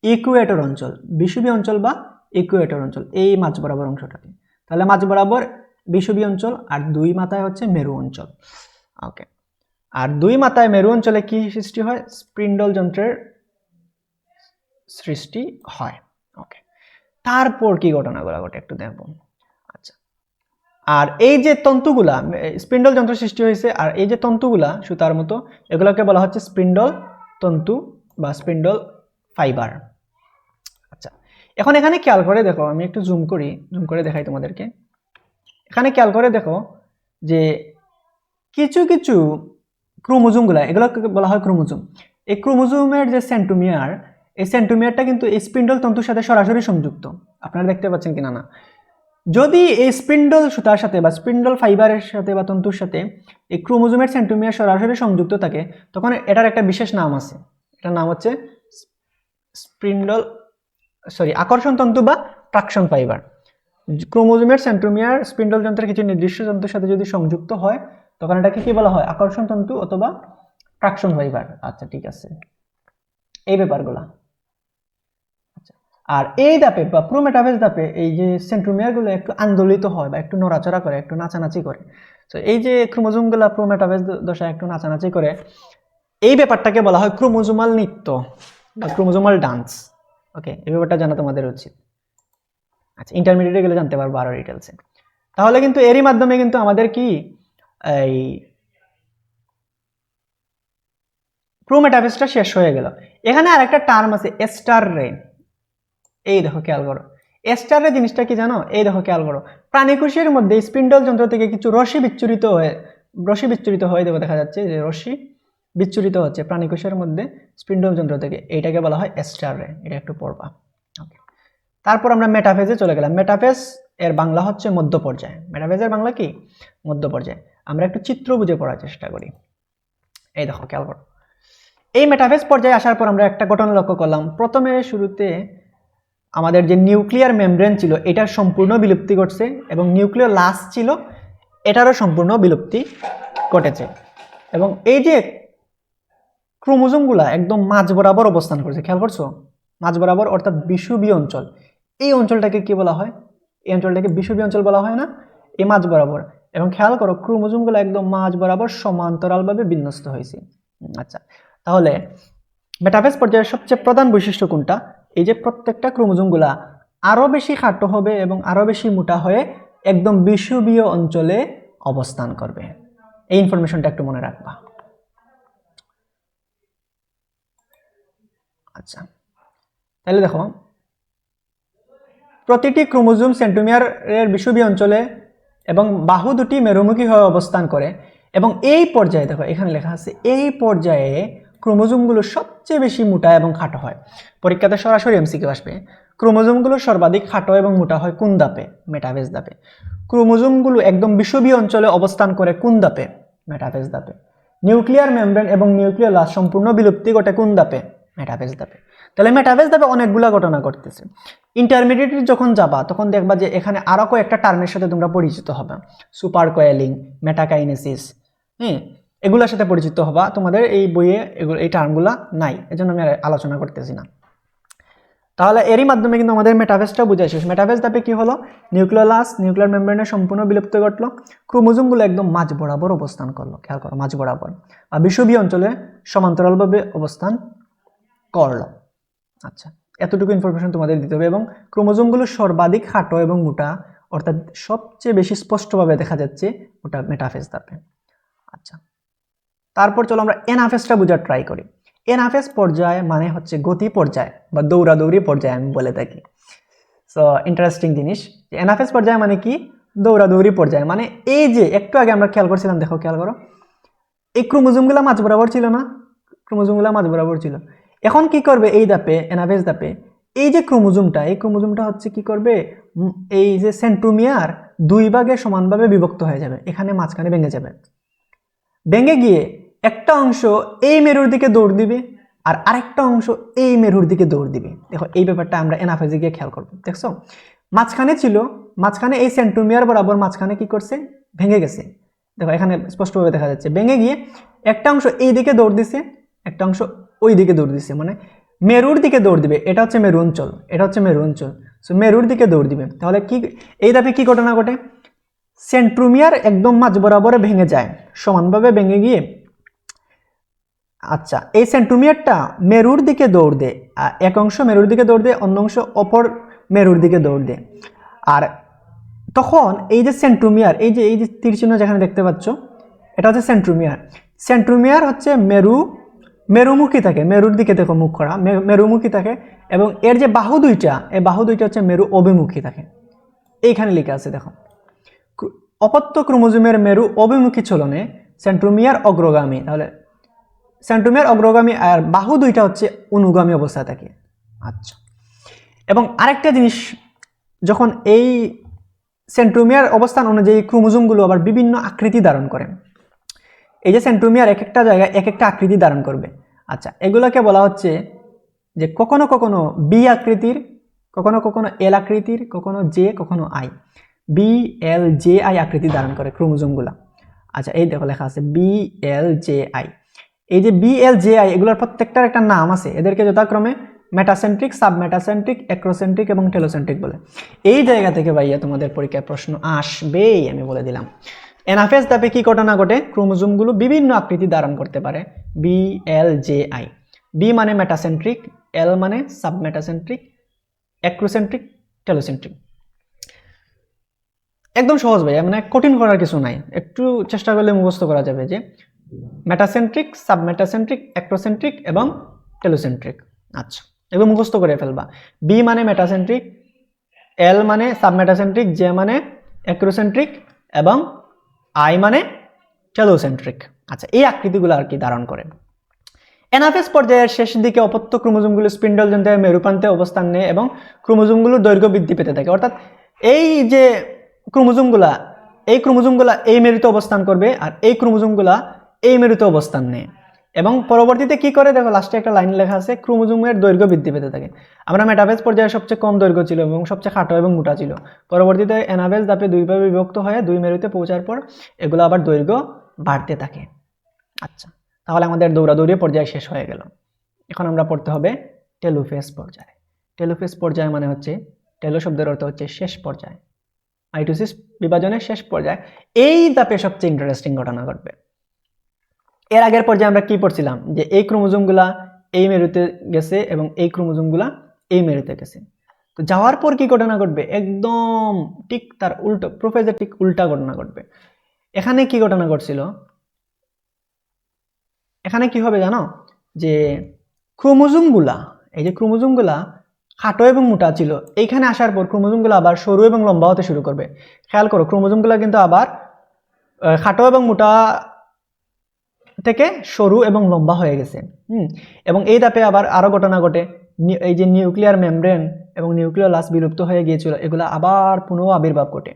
A: ইকুয়েটর অঞ্চল। বিষুবীয় অঞ্চল বা ইকুয়েটর অঞ্চল, এই মাঝ বরাবর অংশটাকে। তাহলে মাঝ বরাবর বিষুবীয় অঞ্চল আর দুই মাথায় হচ্ছে মেরু অঞ্চল। ওকে, আর দুই মাথায় মেরু অঞ্চলে কি সৃষ্টি হয়? স্পিন্ডল যন্ত্রের সৃষ্টি হয়। ওকে, তারপর কি ঘটনাগুলো ঘটে একটু দেখব। আচ্ছা, আর এই যে তন্তুগুলা, স্পিন্ডল যন্ত্র সৃষ্টি হয়েছে, আর এই যে তন্তুগুলা সুতার মতো, এগুলোকে বলা হচ্ছে স্পিন্ডল তন্তু বা স্পিন্ডল ফাইবার। আচ্ছা, এখন এখানে খেয়াল করে দেখো, আমি একটু জুম করে দেখাই তোমাদেরকে। এখানে খেয়াল করে দেখো যে কিছু কিছু ক্রোমোজোমগুলা, এগুলোকে বলা হয় ক্রোমোজোম। এই ক্রোমোজোমের যে সেন্ট্রোমিয়ার, এই সেন্ট্রোমিয়ারটা কিন্তু এই স্পিন্ডল তন্তুর সাথে সরাসরি সংযুক্ত। আপনারা দেখতে পাচ্ছেন কিনা না যদি এই স্পিন্ডল সুতার সাথে বা স্পিন্ডল ফাইবারের সাথে বা তন্তুর সাথে এই ক্রোমোজোমের সেন্ট্রোমিয়ার সরাসরি সংযুক্ত থাকে, তখন এটার একটা বিশেষ নাম আছে। এটার নাম হচ্ছে আকর্ষণ তন্তু বা ট্রাকশন ফাইবার। ক্রোমোজোমের সেন্ট্রোমিয়ার স্পিন্ডল যন্ত্রের কিছু নির্দিষ্ট তন্তুর সাথে যদি সংযুক্ত হয়, তখন এটাকে কি বলা হয়? আকর্ষণ তন্তু অথবা ট্রাকশন ফাইবার। আচ্ছা, ঠিক আছে, এই ব্যাপারগুলা। আর এই ধাপে বা প্রোমেটাফেজ ধাপে এই যে সেন্ট্রোমিয়ারগুলো একটু আন্দোলিত হয় বা একটু নড়াচড়া করে, একটু নাচানাচি করে। তো এই যে ক্রোমোজোমগুলো প্রোমেটাফেজ দশায় একটু নাচানাচি করে, এই ব্যাপারটাকে বলা হয় ক্রোমোজোমাল নৃত্য বা ক্রোমোজোমাল ডান্স। ওকে, এই ব্যাপারটা জানা তোমাদের উচিত। আচ্ছা, ইন্টারমিডিয়েটে গেলে জানতে পারবো আরো ডিটেলসে। তাহলে কিন্তু এরই মাধ্যমে কিন্তু আমাদের কি এই প্রোমেটাফেজটা শেষ হয়ে গেল। এখানে আর একটা টার্ম আছে এস্টার রে। এই দেখো, খেয়াল করো, এস্টার রে জিনিসটা কি জানো? এই দেখো, খেয়াল করো, প্রাণীকোষের মধ্যে স্পিন্ডল যন্ত্র থেকে কিছু রশ্মি বিচ্ছুরিত হয়ে দেখো, দেখা যাচ্ছে যে রশ্মি বিচ্ছুরিত হচ্ছে প্রাণীকোষের মধ্যে স্পিন্ডল যন্ত্র থেকে। এইটাকে বলা হয় এস্টার রে। এটা একটু পড়বা। ওকে, তারপর আমরা মেটাফেজে চলে গেলাম। মেটাফেজ এর বাংলা হচ্ছে মধ্য পর্যায়। মেটাফেজের বাংলা কি? মধ্য পর্যায়। আমরা একটু চিত্র বুঝে পড়ার চেষ্টা করি। এই দেখো, খেয়াল করো, এই মেটাফেজ পর্যায়ে আসার পর আমরা একটা ঘটনা লক্ষ্য করলাম। প্রথমে শুরুতে আমাদের যে নিউক্লিয়ার মেমব্রেন ছিল, এটার সম্পূর্ণ বিলুপ্তি ঘটছে, এবং নিউক্লিয়ার লাস ছিল, এটারও সম্পূর্ণ বিলুপ্তি ঘটেছে। এবং এই যে ক্রোমোজোমগুলা একদম মাঝ বরাবর অবস্থান করছে, খেয়াল করছো? মাঝ বরাবর, অর্থাৎ বিষুবীয় অঞ্চল। এই অঞ্চলটাকে কি বলা হয়? এই অঞ্চলটাকে বিষুবীয় অঞ্চল বলা হয় না? এই মাঝ বরাবর। এবং খেয়াল করো, ক্রোমোজোমগুলো একদম মাঝ বরাবর সমান্তরালভাবে বিন্যস্ত হয়েছে। আচ্ছা, তাহলে মেটাফেজ পর্যায়ের সবচেয়ে প্রধান বৈশিষ্ট্য কোনটা? এই যে প্রত্যেকটা ক্রোমোজোমগুলা আরো বেশি খাটো হবে এবং আরো বেশি মোটা হয়ে একদম বিষুবীয় অঞ্চলে অবস্থান করবে। এই ইনফরমেশনটা একটু মনে রাখবা। আচ্ছা, তাহলে দেখো, প্রতিটি ক্রোমোজোম সেন্ট্রোমিয়ারের বিষুবীয় অঞ্চলে এবং বাহু দুটি মেরুমুখী হয়ে অবস্থান করে। এবং এই পর্যায়ে দেখো, এখানে লেখা আছে, এই পর্যায়ে ক্রোমোজোমগুলো সবচেয়ে বেশি মোটা এবং খাটো হয়। পরীক্ষাতে সরাসরি এমসিকিউ আসবে, ক্রোমোজোমগুলো সর্বাধিক খাটো এবং মোটা হয় কোন ধাপে? মেটাফেজ ধাপে। ক্রোমোজোমগুলো একদম বিষুবীয় অঞ্চলে অবস্থান করে কোন ধাপে? মেটাফেজ ধাপে। নিউক্লিয়ার মেমব্রেন এবং নিউক্লিয়ার লাস সম্পূর্ণ বিলুপ্তি ঘটে কোন ধাপে? মেটাফেজ ধাপে। তাহলে মেটাফেজ ধাপে অনেকগুলা ঘটনা ঘটতেছে। ইন্টারমিডিয়েট যখন যাবা, তখন দেখবা যে এখানে আরো কয়েকটা টার্মের সাথে তোমরা পরিচিত হবে। সুপার কয়েলিং, মেটাকাইনেসিস, এগুলোর সাথে পরিচিত হবা। তোমাদের এই বইয়ে এই টার্মগুলা নাই, এজন্য আমি আলোচনা করতেছি না। তাহলে এরই মাধ্যমে কিন্তু আমাদের মেটাফেজটা বুঝাই শেষ। মেটাফেজ ধাপে কি হলো? নিউক্লিয়ার মেমব্রেনের সম্পূর্ণ বিলুপ্তি ঘটলো, ক্রোমোজোমগুলো একদম মাঝ বরাবর অবস্থান করলো। খেয়াল করো, মাঝ বরাবর বা বিষুবীয় অঞ্চলে সমান্তরালভাবে অবস্থান করলো। আচ্ছা, এতটুকু ইনফরমেশন তোমাদের দিতে হবে। এবং ক্রোমোজোমগুলো সর্বাধিক খাটো এবং মোটা, অর্থাৎ সবচেয়ে বেশি স্পষ্টভাবে দেখা যাচ্ছে ওটা মেটাফেজ ধাপে। আচ্ছা, তারপর চলো আমরা এনাফেজটা বোঝার ট্রাই করি। এনাফেজ পর্যায় মানে হচ্ছে গতি পর্যায় বা দৌড়াদৌড়ি পর্যায় আমি বলে থাকি। সো ইন্টারেস্টিং জিনিস, এনাফেজ পর্যায় মানে কি? দৌড়াদৌড়ি পর্যায়। মানে এই যে একটু আগে আমরা খেয়াল করছিলাম, দেখো, খেয়াল করো, এই ক্রোমোজোমগুলো মাঝ বরাবর ছিল না? ক্রোমোজোমগুলো মাঝ বরাবর ছিল। এখন কি করবে এই ধাপে, এনাফেজ ধাপে, এই যে ক্রোমোজোমটা হচ্ছে কি করবে? এই যে সেন্ট্রোমিয়ার দুই ভাগে সমানভাবে বিভক্ত হয়ে যাবে, এখানে মাঝখানে ভেঙে যাবে। ভেঙে গিয়ে একটা অংশ এই মেরুর দিকে দৌড় দিবে, আর আরেকটা অংশ এই মেরুর দিকে দৌড় দিবে। দেখো, এই ব্যাপারটা আমরা এনাফেজে গিয়ে খেয়াল করবো। দেখছো, মাঝখানে এই সেন্ট্রোমিয়ার বরাবর মাঝখানে কি করছে? ভেঙে গেছে। দেখো, এখানে স্পষ্টভাবে দেখা যাচ্ছে ভেঙে গিয়ে একটা অংশ এই দিকে দৌড় দিছে, একটা অংশ ওই দিকে দৌড় দিছে, মানে মেরুর দিকে দৌড় দিবে। এটা হচ্ছে মেরু অঞ্চল, এটা হচ্ছে মেরু অঞ্চল। সো মেরুর দিকে দৌড় দিবে। তাহলে কি এই ধাপে কি ঘটনা ঘটে? সেন্ট্রোমিয়ার একদম মাঝ বরাবরে ভেঙে যায়, সমানভাবে ভেঙে গিয়ে, আচ্ছা, এই সেন্ট্রোমিয়ারটা মেরুর দিকে দৌড় দেয়। এক অংশ মেরুর দিকে দৌড় দেয়, অন্য অংশ অপর মেরুর দিকে দৌড় দেয়। আর তখন এই যে সেন্ট্রোমিয়ার, এই যে তীর চিহ্ন যেখানে দেখতে পাচ্ছ, এটা হচ্ছে সেন্ট্রোমিয়ার হচ্ছে মেরুমুখী থাকে, মেরুর দিকে দেখো মুখ করা, মেরুমুখী থাকে। এবং এর যে বাহু দুইটা, এই বাহু দুইটা হচ্ছে মেরু অভিমুখী থাকে। এইখানে লেখা আছে, দেখো, অপত্য ক্রোমোজোমের মেরু অভিমুখী চলনে সেন্ট্রোমিয়ার অগ্রগামী। তাহলে সেন্ট্রোমিয়ার অগ্রগামী আর বাহু দুইটা হচ্ছে অনুগামী অবস্থায় থাকে। আচ্ছা, এবং আরেকটা জিনিস, যখন এই সেন্ট্রোমিয়ার অবস্থান অনুযায়ী ক্রোমোজোমগুলো আবার বিভিন্ন আকৃতি ধারণ করে। এই যে সেন্ট্রোমিয়ার এক একটা জায়গায় এক একটা আকৃতি ধারণ করবে। আচ্ছা, এগুলোকে বলা হচ্ছে যে কখনো কখনো বি আকৃতির, কখনো কখনো এল আকৃতির, কখনো জে, কখনো I. B L J I আকৃতি ধারণ করে ক্রোমোজোমগুলা। আচ্ছা, এই দেখো লেখা আছে বি এল জে আই। এই যে বি এল জে আই এগুলোর প্রত্যেকটার একটা নাম আছে, এদেরকে যথাক্রমে মেটাসেন্ট্রিক, সাবমেটাসেন্ট্রিক, অ্যাক্রোসেন্ট্রিক এবং টেলোসেন্ট্রিক বলে। এই জায়গা থেকে ভাইয়া তোমাদের পরীক্ষায় প্রশ্ন আসবেই, আমি বলে দিলাম। এনাফেজ ধাপে কি ঘটনা ঘটে? ক্রোমোজোমগুলো বিভিন্ন আকৃতি ধারণ করতে পারে। B L J I. B মানে মেটাসেন্ট্রিক, এল মানে সাবমেটাসেন্ট্রিক, অ্যাক্রোসেন্ট্রিক, টেলোসেন্ট্রিক। একদম সহজ ভাইয়া, মানে কঠিন করার কিছু নাই, একটু চেষ্টা করলে মুখস্থ করা যাবে যে মেটাসেন্ট্রিক, সাবমেটাসেন্ট্রিক, অ্যাক্রোসেন্ট্রিক এবং টেলোসেন্ট্রিক। আচ্ছা, এগুলো মুখস্থ করে ফেলবা। বি মানে মেটাসেন্ট্রিক, এল মানে সাবমেটাসেন্ট্রিক, জে মানে অ্যাক্রোসেন্ট্রিক এবং আই মানে টেলোসেন্ট্রিক। আচ্ছা, এই আকৃতিগুলো আর কি ধারণ করে। এনাফেজ পর্যায়ের শেষ দিকে অপত্য ক্রোমোজোমগুলো স্পিন্ডল যন্ত্রে মেরুপ্রান্তে অবস্থান নেয় এবং ক্রোমোজোমগুলোর দৈর্ঘ্য বৃদ্ধি পেতে থাকে। অর্থাৎ এই যে ক্রোমোজোমগুলা, এই ক্রোমোজোমগুলা এই মেরুতে অবস্থান করবে আর এই ক্রোমোজোমগুলা এই মেরুতে অবস্থান নেয় এবং পরবর্তীতে কি করে দেখো, লাস্টে একটা লাইন লেখা আছে ক্রোমোজোমের দৈর্ঘ্য বৃদ্ধি পেতে থাকে। আমরা মেটাফেজ পর্যায়ে সবচেয়ে কম দৈর্ঘ্য ছিল এবং সবচেয়ে খাটো এবং মোটা ছিল। পরবর্তীতে এনাফেজ ধাপে দুইভাবে বিভক্ত হয়ে দুই মেরুতে পৌঁছার পর এগুলো আবার দৈর্ঘ্য বাড়তে থাকে। আচ্ছা, তাহলে আমাদের দৌড়াদৌড়ি পর্যায়ে শেষ হয়ে গেল। এখন আমরা পড়তে হবে টেলোফেজ পর্যায়ে। টেলোফেজ পর্যায়ে মানে হচ্ছে, টেলো শব্দের অর্থ হচ্ছে শেষ পর্যায়ে, মাইটোসিস বিভাজনের শেষ পর্যায়ে। এই ধাপে সবচেয়ে ইন্টারেস্টিং ঘটনা ঘটবে। এর আগের পর্যায়ে আমরা কি পড়ছিলাম যে এই ক্রোমোজোমগুলা এই মেরুতে গেছে এবং এই ক্রোমোজোমগুলা এই মেরুতে গেছে। তো যাওয়ার পর কি ঘটনা ঘটবে? একদম ঠিক তার উল্টো, প্রোফেজের ঠিক উল্টা ঘটনা ঘটবে। এখানে কি ঘটনা ঘটছিল? এখানে কি হবে জানো, যে ক্রোমোজোমগুলা, এই যে ক্রোমোজোমগুলা খাটো এবং মোটা ছিল, এইখানে আসার পর ক্রোমোজোমগুলো আবার সরু এবং লম্বা হতে শুরু করবে। খেয়াল করো, ক্রোমোজোমগুলো কিন্তু আবার খাটো এবং মোটা থেকে সরু এবং লম্বা হয়ে গেছে। এবং এই ধাপে আবার আরো ঘটনা ঘটে, এই যে নিউক্লিয়ার মেমব্রেন এবং নিউক্লিওলাস বিলুপ্ত হয়ে গিয়েছিল, এগুলো আবার পুনঃ আবির্ভাব ঘটে,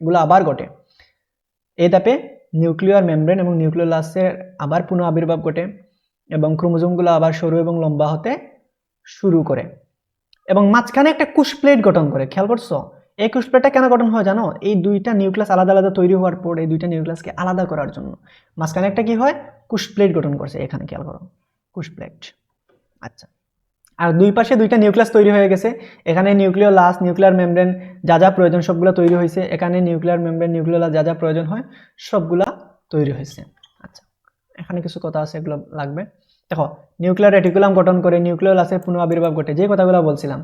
A: এগুলো আবার ঘটে। এই ধাপে নিউক্লিয়ার মেমব্রেন এবং নিউক্লিওলাসের আবার পুনঃ আবির্ভাব ঘটে এবং ক্রোমোজোমগুলো আবার সরু এবং লম্বা হতে শুরু করে এবং মাঝখানে একটা কুশ প্লেট গঠন করে। খেয়াল করছো? এই কুশ প্লেটটা কেন গঠন হয় জানো? এই দুইটা নিউক্লিয়াস আলাদা আলাদা তৈরি হওয়ার পর এই দুইটা নিউক্লিয়াসকে আলাদা করার জন্য মাঝখানে একটা কি হয়, কুশ প্লেট গঠন করছে। এখানে খেয়াল করো, কুশ প্লেট। আচ্ছা, আর দুই পাশে দুইটা নিউক্লিয়াস তৈরি হয়ে গেছে। এখানে নিউক্লিওলাস, নিউক্লিয়ার মেমব্রেন যা যা প্রয়োজন সবগুলো তৈরি হয়েছে। এখানে নিউক্লিয়ার মেমব্রেন, নিউক্লিওলাস যা যা প্রয়োজন হয় সবগুলা তৈরি হয়েছে। আচ্ছা, এখানে কিছু কথা আছে, এগুলো লাগবে। দেখো, নিউক্লিয়ার রেটিকুলাম গঠন করে নিউক্লিওলাসের পুনঃ আবির্ভাব ঘটে, যে কথাগুলো বলছিলাম।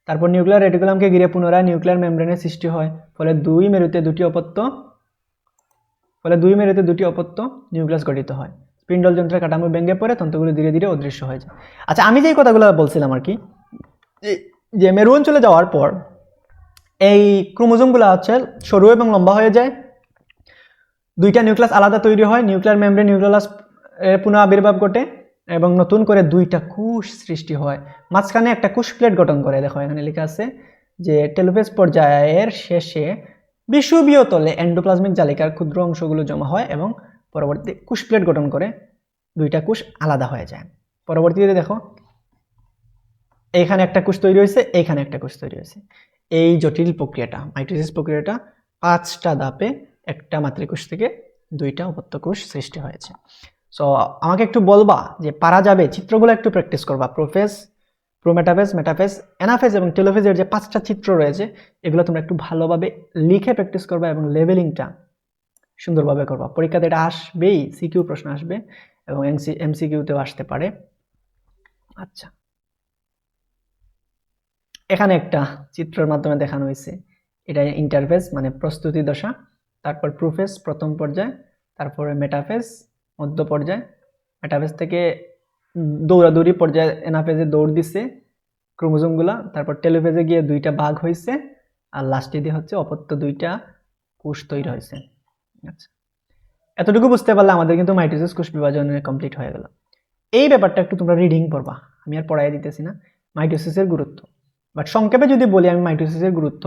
A: তারপর নিউক্লিয়ার রেটিকুলামকে ঘিরে পুনরায় নিউক্লিয়ার মেমব্রেনের সৃষ্টি হয়, ফলে দুই মেরুতে দুটি অপত্য নিউক্লিয়াস গঠিত হয়। স্পিন্ডল যন্ত্রের কাঠামো ভেঙে পড়ে তন্তুগুলো ধীরে ধীরে অদৃশ্য হয়ে যায়। আচ্ছা, আমি যে কথাগুলো বলছিলাম আর কি, যে মেরু অঞ্চলে যাওয়ার পর এই ক্রোমোজোমগুলো হচ্ছে সরু এবং লম্বা হয়ে যায়, দুইটা নিউক্লিয়াস আলাদা তৈরি হয়, নিউক্লিয়ার মেমব্রেন, নিউক্লিওলাস পুনঃ আবির্ভাব ঘটে এবং নতুন করে দুইটা কোষ সৃষ্টি হয়। মাঝখানে একটা কোষ প্লেট গঠন করে। দেখো, এখানে লেখা আছে যে টেলোফেজ পর্যায়ের শেষে বিষুবীয় তলে এন্ডোপ্লাজমিক জালিকার ক্ষুদ্র অংশগুলো জমা হয় এবং পরবর্তীতে কোষ প্লেট গঠন করে দুইটা কোষ আলাদা হয়ে যায়। পরবর্তীতে দেখো, এইখানে একটা কোষ তৈরি হয়েছে, এইখানে একটা কোষ তৈরি হয়েছে। এই জটিল প্রক্রিয়াটা, মাইটোসিস প্রক্রিয়াটা 5টা ধাপে একটা মাতৃকোষ থেকে দুইটা অপত্য কোষ সৃষ্টি হয়েছে। সো আমাকে একটু বলবা যে পারা যাবে, চিত্রগুলো একটু প্র্যাকটিস করবা। প্রোফেজ, প্রোমেটাফেজ, মেটাফেজ, এনাফেজ এবং টেলোফেজের যে 5টা চিত্র রয়েছে এগুলো তোমরা একটু ভালোভাবে লিখে প্র্যাকটিস করবা এবং লেভেলিংটা সুন্দরভাবে করবা। পরীক্ষাতে এটা আসবেই, সিকিউ প্রশ্ন আসবে এবং এমসিকিউতেও আসতে পারে। আচ্ছা, এখানে একটা চিত্রের মাধ্যমে দেখানো হয়েছে, এটা ইন্টারফেজ মানে প্রস্তুতি দশা, তারপর প্রোফেজ প্রথম পর্যায়, তারপরে মেটাফেজ মধ্য পর্যায়, মেটাফেজ থেকে দৌড়াদৌড়ি পর্যায়ে এনাফেজে দৌড় দিচ্ছে ক্রোমোজোমগুলা, তারপর টেলোফেজে গিয়ে দুইটা ভাগ হয়েছে আর লাস্টে দিয়ে হচ্ছে অপত্য দুইটা কোষ তৈরি হয়েছে। আচ্ছা, এতটুকু বুঝতে পারলে আমাদের কিন্তু মাইটোসিস কোষ বিভাজনের কমপ্লিট হয়ে গেল। এই ব্যাপারটা একটু তোমরা রিডিং পড়বা, আমি আর পড়াই দিতেছি না। মাইটোসিসের গুরুত্ব, বাট সংক্ষেপে যদি বলি আমি মাইটোসিসের গুরুত্ব,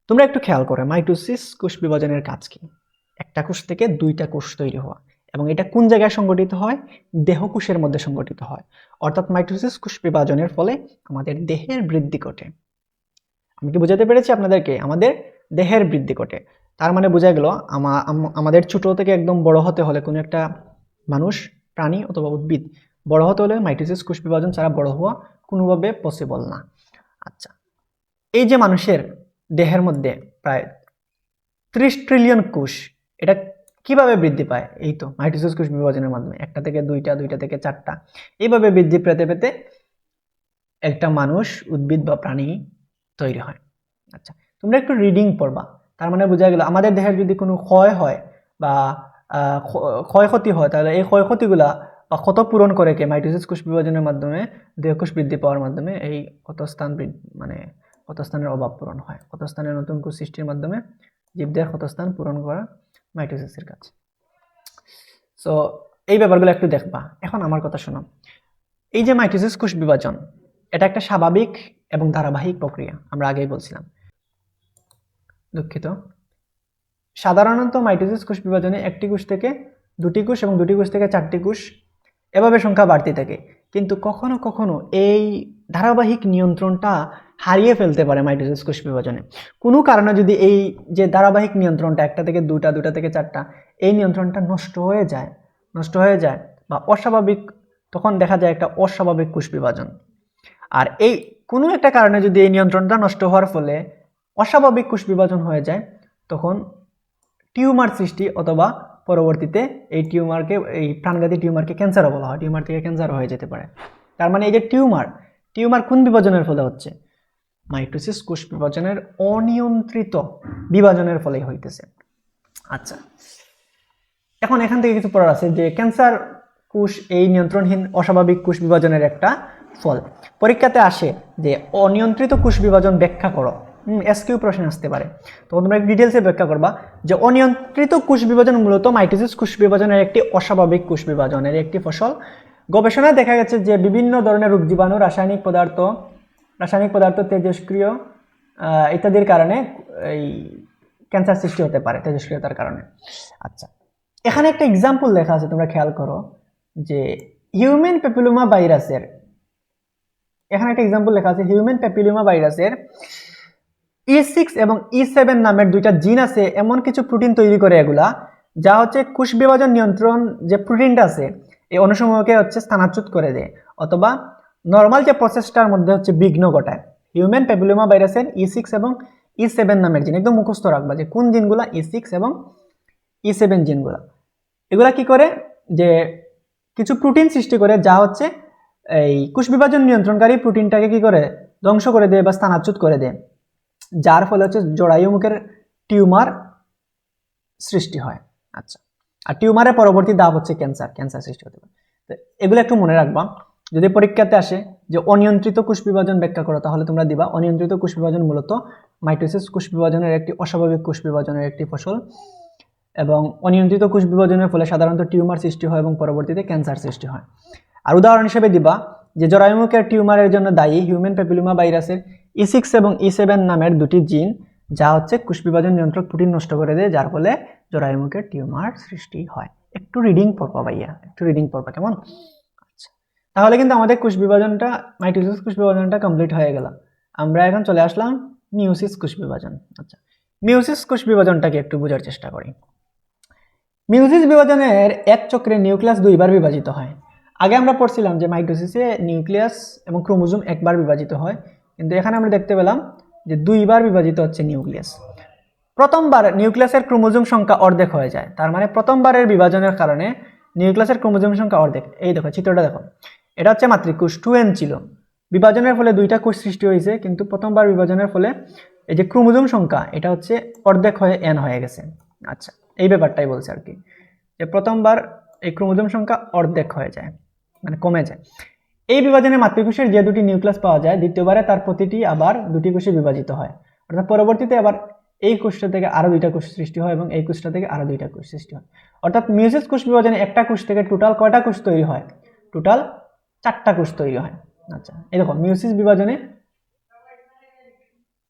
A: তোমরা একটু খেয়াল করো মাইটোসিস কোষ বিভাজনের কাজ কি। একটা কোষ থেকে দুইটা কোষ তৈরি হওয়া, এবং এটা কোন জায়গায় সংগঠিত হয়? দেহকোষের মধ্যে সংগঠিত হয়। অর্থাৎ মাইটোসিস কোষ বিভাজনের ফলে আমাদের দেহের বৃদ্ধি ঘটে। আমি কি বোঝাতে পেরেছি আপনাদেরকে? আমাদের দেহের বৃদ্ধি ঘটে। তার মানে বোঝা গেল আমাদের ছোট থেকে একদম বড় হতে হলে, কোনো একটা মানুষ, প্রাণী অথবা উদ্ভিদ বড় হতে হলে মাইটোসিস কোষ বিভাজন ছাড়া বড় হওয়া কোনোভাবে পসিবল না। আচ্ছা, এই যে মানুষের দেহের মধ্যে প্রায় 30 ট্রিলিয়ন কোষ, এটা কিভাবে বৃদ্ধি পায়? এই তো মাইটোসিস কোষ বিভাজনের মাধ্যমে। একটা থেকে দুইটা, দুইটা থেকে চারটা, এইভাবে বৃদ্ধি পেতে পেতে একটা মানুষ, উদ্ভিদ বা প্রাণী তৈরি হয়। আচ্ছা, তোমরা একটু রিডিং পড়বা, তার মানে বোঝা গেল আমাদের দেহের যদি কোনো ক্ষয় হয় বা ক্ষয়ক্ষতি হয়, তাহলে এই ক্ষয়ক্ষতিগুলা বা ক্ষত পূরণ করে কে? মাইটোসিস কোষ বিভাজনের মাধ্যমে, দেহকোষ বৃদ্ধি পাওয়ার মাধ্যমে এই ক্ষতস্থান মানে ক্ষতস্থানের অভাব পূরণ হয়। ক্ষতস্থানের নতুন কোষ সৃষ্টির মাধ্যমে জীবদের ক্ষতস্থান পূরণ করা মাইটোসিসের কাজ। সো এই ব্যাপারগুলো একটু দেখবা। এখন আমার কথা শোনো, এই যে মাইটোসিস কোষ বিভাজন, এটা একটা স্বাভাবিক এবং ধারাবাহিক প্রক্রিয়া, আমরা আগেই বলছিলাম। দুঃখিত, সাধারণত মাইটোসিস কোষ বিভাজনে একটি কোষ থেকে দুটি কোষ এবং দুটি কোষ থেকে চারটি কোষ, এভাবে সংখ্যা বাড়তে থাকে। কিন্তু কখনো কখনো এই ধারাবাহিক নিয়ন্ত্রণটা হারিয়ে ফেলতে পারে মাইটোসিস কোষ বিভাজনে। কোনো কারণে যদি এই যে ধারাবাহিক নিয়ন্ত্রণটা, একটা থেকে দুটা, দুটা থেকে চারটা, এই নিয়ন্ত্রণটা নষ্ট হয়ে যায় বা অস্বাভাবিক, তখন দেখা যায় একটা অস্বাভাবিক কোষ বিভাজন। আর এই কোনো একটা কারণে যদি এই নিয়ন্ত্রণটা নষ্ট হওয়ার ফলে অস্বাভাবিক কোষ বিভাজন হয়ে যায়, তখন টিউমার সৃষ্টি, অথবা পরবর্তীতে এই প্রাণঘাতী টিউমারকে ক্যান্সারও বলা হয়। টিউমার থেকে ক্যান্সার হয়ে যেতে পারে। তার মানে এই যে টিউমার কোন বিভাজনের ফলে হচ্ছে? মাইটোসিস কোষ বিভাজনের অনিয়ন্ত্রিত বিভাজনের ফলেই হইতেছে। আচ্ছা, এখন এখান থেকে কিছু পড়ার আছে যে ক্যান্সার কোষ এই নিয়ন্ত্রণহীন অস্বাভাবিক কোষ বিভাজনের একটা ফল। পরীক্ষাতে আসে যে অনিয়ন্ত্রিত কোষ বিভাজন ব্যাখ্যা করো। এসকিউ প্রশ্ন আসতে পারে, তো তোমরা ডিটেলসে ব্যাখ্যা করবা যে অনিয়ন্ত্রিত কোষ বিভাজন মূলত মাইটোসিস কোষ বিভাজনের একটি অস্বাভাবিক কোষ বিভাজনের একটি ফসল। গবেষণায় দেখা গেছে যে বিভিন্ন ধরনের রোগ জীবাণু, রাসায়নিক পদার্থ, তেজস্ক্রিয় ইত্যাদির কারণে এই ক্যান্সার সৃষ্টি হতে পারে, তেজস্ক্রিয়তার কারণে। আচ্ছা, এখানে একটা এক্সাম্পল লেখা আছে, তোমরা খেয়াল করো যে হিউম্যান প্যাপিলোমা ভাইরাসের, এখানে একটা এক্সাম্পল লেখা আছে, হিউম্যান প্যাপিলোমা ভাইরাসের E6 এবং E7 নামের দুইটা জিন আছে, এমন কিছু প্রোটিন তৈরি করে এগুলা, যা হচ্ছে কোষ বিভাজন নিয়ন্ত্রণ যে প্রোটিনটা আছে এই অনুসমূহকে হচ্ছে স্থানচ্যুত করে দেয়, অথবা নর্মাল যে প্রসেসটার মধ্যে হচ্ছে বিঘ্ন ঘটায়। হিউম্যান প্যাপিলোমা ভাইরাসের E6 এবং E7 নামের জিন, একদম মুখস্থ রাখবা যে কোন জিনগুলা E6 এবং E7 জিনগুলা। এগুলা কি করে? যে কিছু প্রোটিন সৃষ্টি করে, যা হচ্ছে এই কোষ বিভাজন নিয়ন্ত্রণকারী প্রোটিনটাকে কি করে? ধ্বংস করে দেয় বা স্থানচ্যুত করে দেয়, যার ফলে হচ্ছে জরায়ুমুখের টিউমার সৃষ্টি হয়। আচ্ছা, আর টিউমারের পরবর্তী ধাপ হচ্ছে ক্যান্সার সৃষ্টি হতে পারে। তো এগুলো একটু মনে রাখবা, যদি পরীক্ষাতে আসে যে অনিয়ন্ত্রিত কোষ বিভাজন ব্যাখ্যা করো, তাহলে তোমরা দিবা অনিয়ন্ত্রিত কোষ বিভাজন মূলত মাইটোসিস কোষ বিভাজনের একটি অস্বাভাবিক কোষ বিভাজনের একটি ফসল, এবং অনিয়ন্ত্রিত কোষ বিভাজনের ফলে সাধারণত টিউমার সৃষ্টি হয় এবং পরবর্তীতে ক্যান্সার সৃষ্টি হয়। আর উদাহরণ হিসেবে দিবা যে জরায়ুমুখের টিউমারের জন্য দায়ী হিউম্যান প্যাপিলোমা ভাইরাসের E6 এবং E7 নামের দুটি জিন, যা হচ্ছে কোষ বিভাজন নিয়ন্ত্রক প্রোটিন নষ্ট করে দেয়, যার ফলে জরায়ুমুখের টিউমার সৃষ্টি হয়। একটু রিডিং পড়বা ভাইয়া, একটু রিডিং পড়বা, কেমন? আচ্ছা, তাহলে কিন্তু আমাদের কোষ বিভাজনটা, মাইটোসিস কোষ বিভাজনটা কমপ্লিট হয়ে গেল। আমরা এখন চলে আসলাম মিওসিস কোষ বিভাজন। আচ্ছা, মিওসিস কোষ বিভাজনটাকে একটু বোঝার চেষ্টা করি। মিওসিস বিভাজনের এক চক্রে নিউক্লিয়াস দুইবার বিভাজিত হয়। আগে আমরা পড়ছিলাম যে মাইটোসিসে নিউক্লিয়াস এবং ক্রোমোজোম একবার বিভাজিত হয়, কিন্তু এখানে আমরা দেখতে পেলাম যে দুইবার বিভাজিত হচ্ছে নিউক্লিয়াস। প্রথমবার নিউক্লিয়াসের ক্রোমোজোম সংখ্যা অর্ধেক হয়ে যায়, তার মানে প্রথমবারের বিভাজনের কারণে নিউক্লিয়াসের ক্রোমোজোম সংখ্যা অর্ধেক। এই দেখো চিত্রটা দেখো, এটা হচ্ছে মাতৃকোষ 2n ছিল, বিভাজনের ফলে দুইটা কোষ সৃষ্টি হয়েছে, কিন্তু প্রথমবার বিভাজনের ফলে এই যে ক্রোমোজোম সংখ্যা এটা হচ্ছে অর্ধেক হয়ে n হয়ে গেছে। আচ্ছা, এই ব্যাপারটাই বলছে আর কি, যে প্রথমবার এই ক্রোমোজোম সংখ্যা অর্ধেক হয়ে যায়, মানে কমে যায়। এই বিভাজনে মাতৃকোষের যে দুটি নিউক্লিয়াস পাওয়া যায়, দ্বিতীয়বারে তার প্রতিটি আবার দুটি কোষে বিভাজিত হয়, অর্থাৎ পরবর্তীতে আবার এই কোষটা থেকে আরো দুইটা কোষ সৃষ্টি হয় এবং এই কোষটা থেকে আরো দুইটা কোষ সৃষ্টি হয়। অর্থাৎ মিওসিস কোষ বিভাজনে একটা কোষ থেকে টোটাল কয়টা কোষ তৈরি হয়? টোটাল 4টা কোষ তৈরি হয়। আচ্ছা, এই দেখো মিওসিস বিভাজনে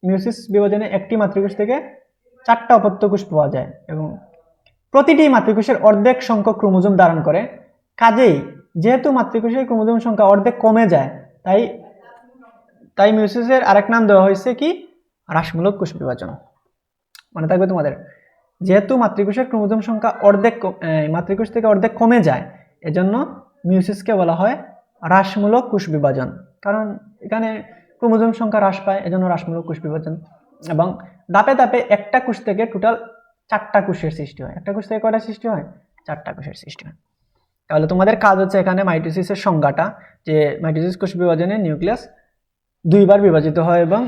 A: মিয়োসিস বিভাজনে একটি মাতৃকোষ থেকে 4টা অপত্য কোষ পাওয়া যায় এবং প্রতিটি মাতৃকোষের অর্ধেক সংখ্যক ক্রোমোজোম ধারণ করে। কাজেই যেহেতু মাতৃকোষের ক্রোমোজোম সংখ্যা অর্ধেক কমে যায়, তাই মিয়োসিসের আরেক নাম দেওয়া হয়েছে কি, হ্রাসমূলক কোষ বিভাজন। মনে থাকবে তোমাদের, যেহেতু মাতৃকোষের ক্রোমোজোম সংখ্যা মাতৃকোষ থেকে অর্ধেক কমে যায়, এজন্য মিয়োসিসকে বলা হয় হ্রাসমূলক কোষ বিভাজন। কারণ এখানে ক্রোমোজোম সংখ্যা হ্রাস পায়, এজন্য হ্রাসমূলক কোষ বিভাজন। এবং ধাপে ধাপে একটা কোষ থেকে টোটাল 4টা কোষের সৃষ্টি হয়। একটা কোষ থেকে কয়টা সৃষ্টি হয়? 4টা কোষের সৃষ্টি হয়। তাহলে তোমাদের কাজ হচ্ছে এখানে মাইটোসিসের সংজ্ঞাটা, যে মাইটোসিস কোষ বিভাজনে নিউক্লিয়াস 2বার বিভাজিত হয় এবং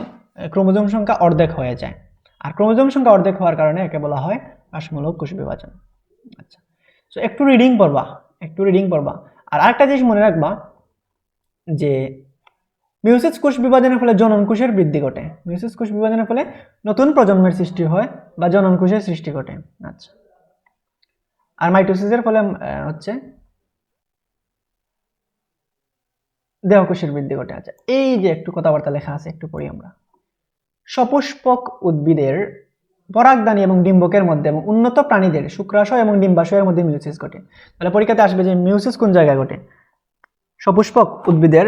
A: ক্রোমোজোম সংখ্যা অর্ধেক হয়ে যায়। আর ক্রোমোজোম সংখ্যা অর্ধেক হওয়ার কারণে একে বলা হয় হ্রাসমূলক কোষ বিভাজন। আচ্ছা, সো একটু রিডিং পড়বা। আর আরেকটা জিনিস মনে রাখবা যে মিয়োসিস কোষ বিভাজনের ফলে জনন কোষের বৃদ্ধি ঘটে। মিয়োসিস কোষ বিভাজনের ফলে নতুন প্রজন্মের সৃষ্টি হয় বা জনন কোষের সৃষ্টি ঘটে। আচ্ছা, আর মাইটোসিসের ফলে হচ্ছে দেহকোষের বৃদ্ধি ঘটে। আচ্ছা, এই যে একটু কথাবার্তা লেখা আছে, একটু পড়ি আমরা। সপুষ্পক উদ্ভিদের পরাগধানী এবং ডিম্বকের মধ্যে এবং উন্নত প্রাণীদের শুক্রাশয় এবং ডিম্বাশয়ের মধ্যে মিয়োসিস ঘটে। তাহলে পরীক্ষাতে আসবে যে মিয়োসিস কোন জায়গায় ঘটে? সপুষ্পক উদ্ভিদের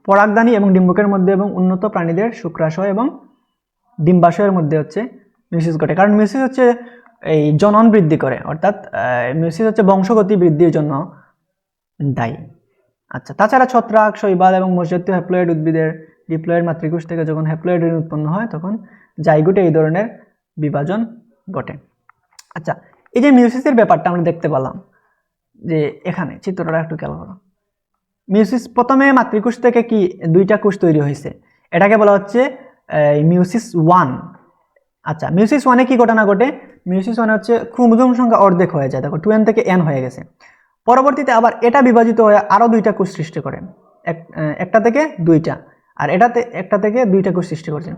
A: পরাগধানী এবং ডিম্বকের মধ্যে এবং উন্নত প্রাণীদের শুক্রাশয় এবং ডিম্বাশয়ের মধ্যে হচ্ছে মিয়োসিস ঘটে। কারণ মিয়োসিস হচ্ছে এই জনন বৃদ্ধি করে, অর্থাৎ মিয়োসিস হচ্ছে বংশগতি বৃদ্ধির জন্য দায়ী। আচ্ছা, তাছাড়া ছত্রাক, শৈবাল এবং মোষজাতীয় হ্যাপ্লয়েড উদ্ভিদের ডিপ্লয়েড মাতৃকোষ থেকে যখন হ্যাপ্লয়েড ঋণ উৎপন্ন হয়, তখন জাইগোটে এই ধরনের বিভাজন ঘটে। আচ্ছা, এই যে মিয়োসিসের ব্যাপারটা আমরা দেখতে পেলাম, যে এখানে চিত্রটা একটু খেয়াল করো। মিয়োসিস প্রথমে মাতৃকোষ থেকে কি 2টা কোষ তৈরি হয়েছে, এটাকে বলা হচ্ছে মিয়োসিস 1। আচ্ছা, মিয়োসিস 1-এ কি ঘটনা ঘটে? মিয়োসিস 1-এ হচ্ছে ক্রোমোজোম সংখ্যা অর্ধেক হয়ে যায়, দেখো 2n থেকে n হয়ে গেছে। পরবর্তীতে আবার এটা বিভাজিত হয়ে আরো 2টা কোষ সৃষ্টি করে, একটা থেকে 2টা, আর এটাতে একটা থেকে 2টা কোষ সৃষ্টি করছে।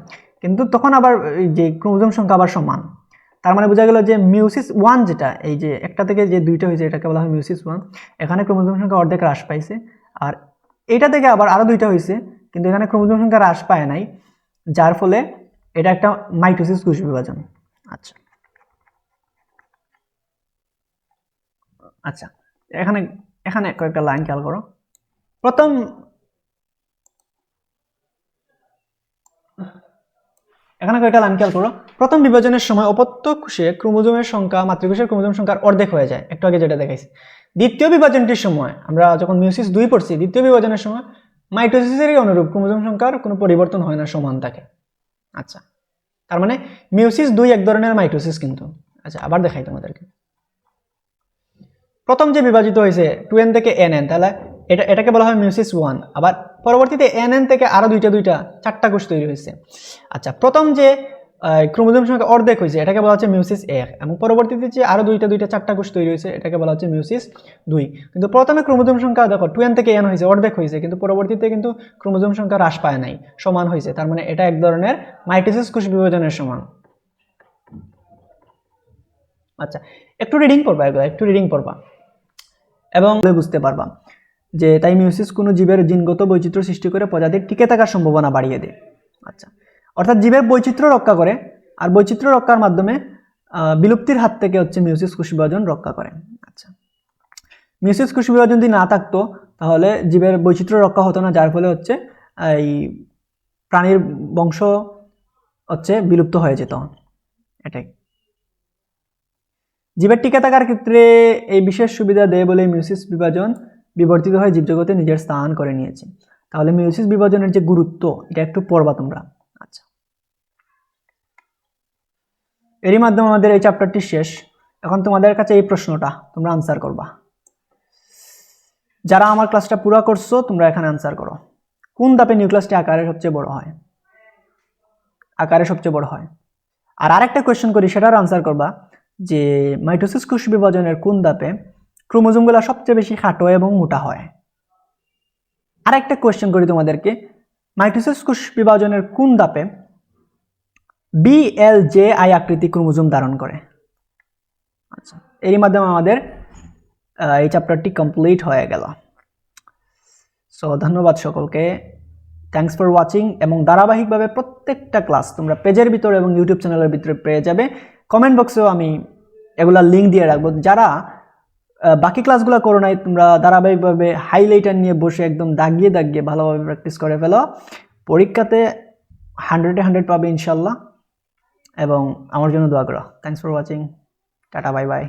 A: কিন্তু তখন আবার যে ক্রোমোজোম সংখ্যা আবার সমান, তার মানে বোঝা গেল যে মিয়োসিস 1 যেটা, এই যে একটা থেকে যে 2টা হয়েছে, এটাকে বলা হয় মিয়োসিস 1। এখানে ক্রোমোজোম সংখ্যা অর্ধেক হ্রাস পাইছে, আর এটা থেকে আবার আরো 2টা হয়েছে, কিন্তু এখানে ক্রোমোজোম সংখ্যা হ্রাস পায় নাই, যার ফলে এটা একটা মাইটোসিস কোষ বিভাজন। আচ্ছা আচ্ছা, এখানে কয়েকটা লাইন খেয়াল করো। প্রথম বিভাজনের সময় অপত্য কোষে ক্রোমোজোমের সংখ্যা মাতৃকোষের ক্রোমোজোম সংখ্যার অর্ধেক হয়ে যায়, একটু আগে যেটা দেখাইছি। দ্বিতীয় বিভাজনটির সময়, আমরা যখন মিয়োসিস 2 পড়ছি, দ্বিতীয় বিভাজনের সময় মাইটোসিসেরই অনুরূপ ক্রোমোজোম সংখ্যার কোনো পরিবর্তন হয় না, সমান থাকে। আচ্ছা, তার মানে মিয়োসিস 2 এক ধরনের মাইটোসিস কিন্তু। আচ্ছা, আবার দেখাই তোমাদেরকে। প্রথম যে বিভাজিত হয়েছে 2n থেকে nn, তাহলে এটাকে বলা হয় মিয়োসিস 1। আবার পরবর্তীতে nn থেকে আরো 4টা কোষ তৈরি হয়েছে। আচ্ছা, প্রথম যে ক্রোমোজোম সংখ্যা অর্ধেক হয়েছে, এটাকে বলা হচ্ছে মিয়োসিস 1, এবং পরবর্তীতে যে আরো 4টা কোষ তৈরি হয়েছে, এটাকে বলা হচ্ছে মিয়োসিস 2। কিন্তু প্রথমে ক্রোমোজোম সংখ্যা দেখো 2n থেকে n হয়েছে, অর্ধেক হয়েছে, কিন্তু পরবর্তীতে কিন্তু ক্রোমোজোম সংখ্যা হ্রাস পায় নাই, সমান হয়েছে। তার মানে এটা এক ধরনের মাইটোসিস কোষ বিভাজনের সমান। আচ্ছা, একটু রিডিং পড়বা এবং বুঝতে পারবা যে তাই মিয়োসিস কোনো জীবের জিনগত বৈচিত্র্য সৃষ্টি করে প্রজাতির টিকে থাকার সম্ভাবনা বাড়িয়ে দেয়। আচ্ছা, অর্থাৎ জীবের বৈচিত্র্য রক্ষা করে, আর বৈচিত্র্য রক্ষার মাধ্যমে বিলুপ্তির হাত থেকে হচ্ছে মিয়োসিস কোষ বিভাজন রক্ষা করে। আচ্ছা, মিয়োসিস কোষ বিভাজন যদি না থাকতো, তাহলে জীবের বৈচিত্র্য রক্ষা হতো না, যার ফলে হচ্ছে এই প্রাণীর বংশ হচ্ছে বিলুপ্ত হয়ে যেত। এটাই জীবের টিকে থাকার ক্ষেত্রে এই বিশেষ সুবিধা দেয় বলে মিয়োসিস বিভাজন বিবর্তিত হয়ে জীবজগতে নিজের স্থান করে নিয়েছে। তাহলে মিয়োসিস বিভাজনের যে গুরুত্ব, এটা একটু পড়বা তোমরা। আচ্ছা, এরই মাধ্যমে আমাদের এই চ্যাপ্টারটি শেষ। এখন তোমাদের কাছে এই প্রশ্নটা তোমরা আনসার করবা। যারা আমার ক্লাসটা পুরো করছো, তোমরা এখানে আনসার করো। কোন ধাপে নিউক্লিয়াসটি আকারে সবচেয়ে বড় হয়? আর আরেকটা কোয়েশ্চেন করি, সেটার আনসার করবা যে মাইটোসিস কোষ বিভাজনের কোন ধাপে ক্রোমোজোমগুলো সবচেয়ে বেশি খাটো এবং মোটা হয়? আরেকটা কোয়েশ্চেন করি তোমাদেরকে, মাইটোসিস কোষ বিভাজনের কোন ধাপে BLJI আকৃতি ক্রোমোজোম ধারণ করে? আচ্ছা, এর মাধ্যমে আমাদের এই চ্যাপ্টারটি কমপ্লিট হয়ে গেল। সো ধন্যবাদ সকলকে। থ্যাঙ্কস ফর ওয়াচিং, এবং ধারাবাহিকভাবে প্রত্যেকটা ক্লাস তোমরা পেজের ভিতরে এবং ইউটিউব চ্যানেলের ভিতরে পেয়ে যাবে। কমেন্ট বক্সেও আমি এগুলা লিঙ্ক দিয়ে রাখবো। যারা বাকি ক্লাসগুলো করো নাই, তোমরা ধারাবাহিকভাবে হাইলাইটার নিয়ে বসে একদম দাগিয়ে দাগিয়ে ভালোভাবে প্র্যাকটিস করে ফেলো। পরীক্ষাতে 100-এ 100 পাবে ইনশাল্লাহ, এবং আমার জন্য দোয়া করো। Thanks for watching, tata, bye bye.